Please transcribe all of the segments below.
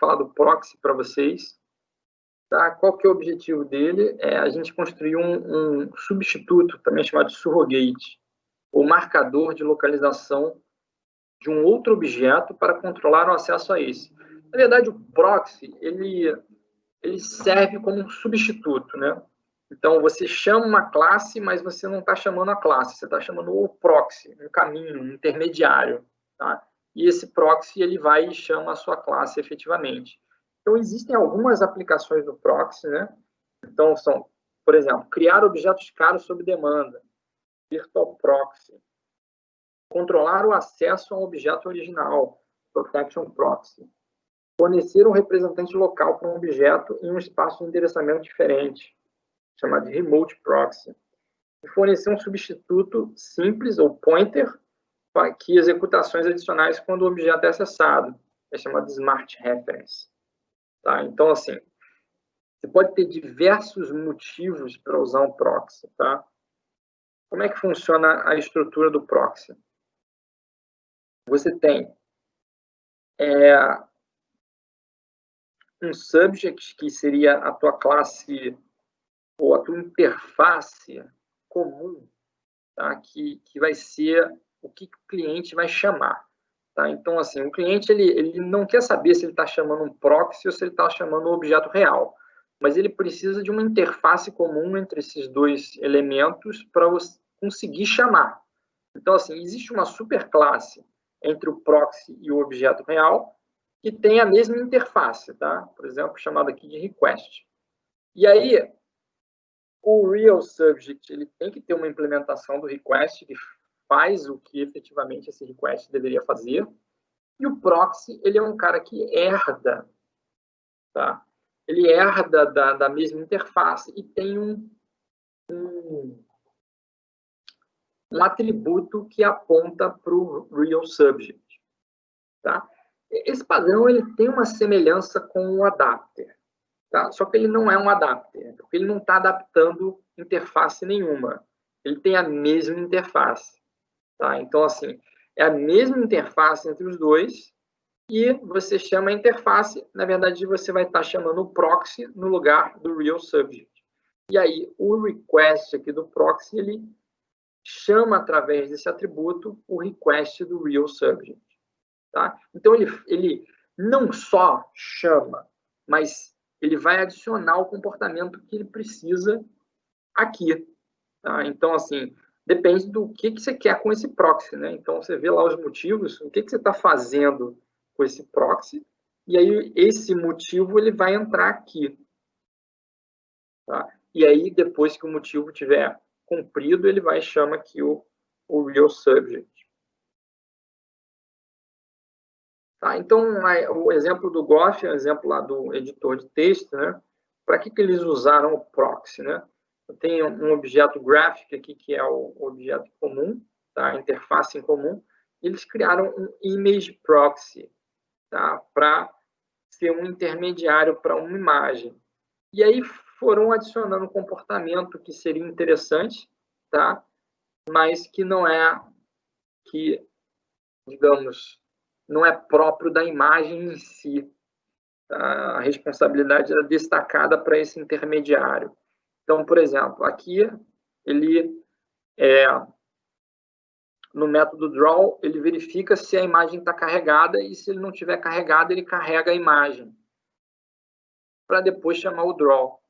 falar do proxy para vocês. Tá? Qual que é o objetivo dele? É a gente construir um substituto, também chamado de surrogate, ou marcador de localização de um outro objeto para controlar o acesso a esse. Na verdade, o proxy, ele serve como um substituto, né? Então, você chama uma classe, mas você não está chamando a classe, você está chamando o proxy, um caminho, um intermediário, tá? E esse proxy, ele vai e chama a sua classe efetivamente. Então, existem algumas aplicações do proxy, né? Então, são, por exemplo, criar objetos caros sob demanda, virtual proxy, controlar o acesso ao objeto original, protection proxy, fornecer um representante local para um objeto em um espaço de endereçamento diferente, chamado de remote proxy, e fornecer um substituto simples, ou pointer, para que execute ações adicionais quando o objeto é acessado, é chamado de smart reference. Tá? Então, assim, você pode ter diversos motivos para usar um proxy. Tá? Como é que funciona a estrutura do proxy? Você tem um subject, que seria a tua classe ou a tua interface comum, tá? que vai ser o que o cliente vai chamar. Tá? Então, assim, o cliente ele não quer saber se ele está chamando um proxy ou se ele está chamando um objeto real, mas ele precisa de uma interface comum entre esses dois elementos para conseguir chamar. Então, assim, existe uma superclasse entre o proxy e o objeto real que tem a mesma interface, tá? Por exemplo, chamada aqui de request. E aí, o real subject ele tem que ter uma implementação do request que faz o que efetivamente esse request deveria fazer. E o proxy, ele é um cara que herda, tá? Ele herda da mesma interface e tem um atributo que aponta para o real subject, tá? Esse padrão ele tem uma semelhança com o adapter, tá? Só que ele não é um adapter, porque ele não está adaptando interface nenhuma. Ele tem a mesma interface, tá? Então, assim, é a mesma interface entre os dois e você chama a interface, na verdade, você vai estar chamando o proxy no lugar do real subject. E aí, o request aqui do proxy, ele chama através desse atributo o request do real subject. Tá? Então, ele não só chama, mas ele vai adicionar o comportamento que ele precisa aqui. Tá? Então, assim, depende do que você quer com esse proxy. Né? Então, você vê lá os motivos, o que você está fazendo com esse proxy, e aí esse motivo ele vai entrar aqui. Tá? E aí, depois que o motivo tiver cumprido, ele vai chamar aqui o real subject. Tá? Então, o exemplo do Goff é um exemplo lá do editor de texto, né? Para que eles usaram o proxy, né? Eu tenho um objeto graphic aqui, que é o objeto comum, tá? A interface em comum. Eles criaram um image proxy, tá? Para ser um intermediário para uma imagem. E aí foram adicionando um comportamento que seria interessante, tá? Mas que não é, que, digamos, não é próprio da imagem em si. Tá? A responsabilidade era destacada para esse intermediário. Então, por exemplo, aqui ele no método draw, ele verifica se a imagem está carregada e se ele não estiver carregada, ele carrega a imagem para depois chamar o draw.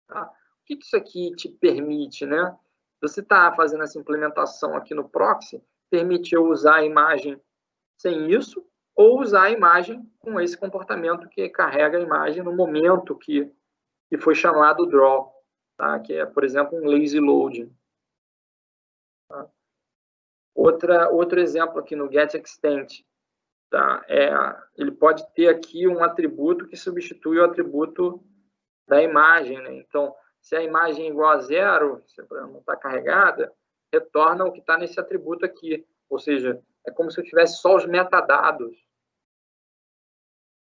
Tá? O que isso aqui te permite, né? Você está fazendo essa implementação aqui no proxy, permite eu usar a imagem sem isso, ou usar a imagem com esse comportamento que carrega a imagem no momento que foi chamado o draw, tá? Que é, por exemplo, um lazy load. Tá? Outro exemplo aqui no getExtent, tá? Ele pode ter aqui um atributo que substitui o atributo da imagem, né? Então, se a imagem é igual a 0, se não está carregada, retorna o que está nesse atributo aqui. Ou seja, é como se eu tivesse só os metadados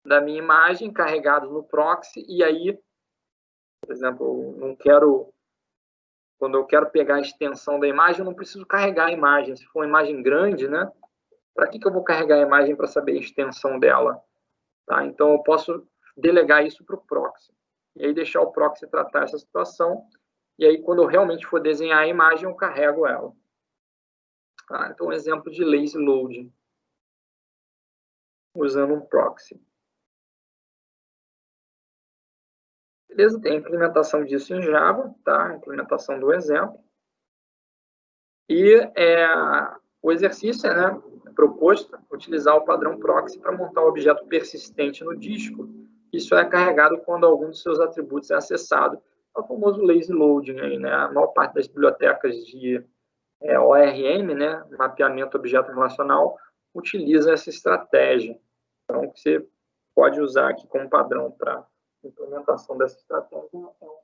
da minha imagem carregados no proxy, e aí, por exemplo, eu não quero, quando eu quero pegar a extensão da imagem, eu não preciso carregar a imagem. Se for uma imagem grande, né? Para que eu vou carregar a imagem para saber a extensão dela? Tá? Então, eu posso delegar isso para o proxy. E aí, deixar o proxy tratar essa situação. E aí, quando eu realmente for desenhar a imagem, eu carrego ela. Tá? Então, um exemplo de lazy load, usando um proxy. Beleza? Tem a implementação disso em Java, tá? A implementação do exemplo. E o exercício proposto utilizar o padrão proxy para montar um objeto persistente no disco. Isso é carregado quando algum dos seus atributos é acessado. É o famoso lazy loading. Aí, né? A maior parte das bibliotecas de ORM, né? Mapeamento objeto relacional, utiliza essa estratégia. Então, você pode usar aqui como padrão para implementação dessa estratégia é o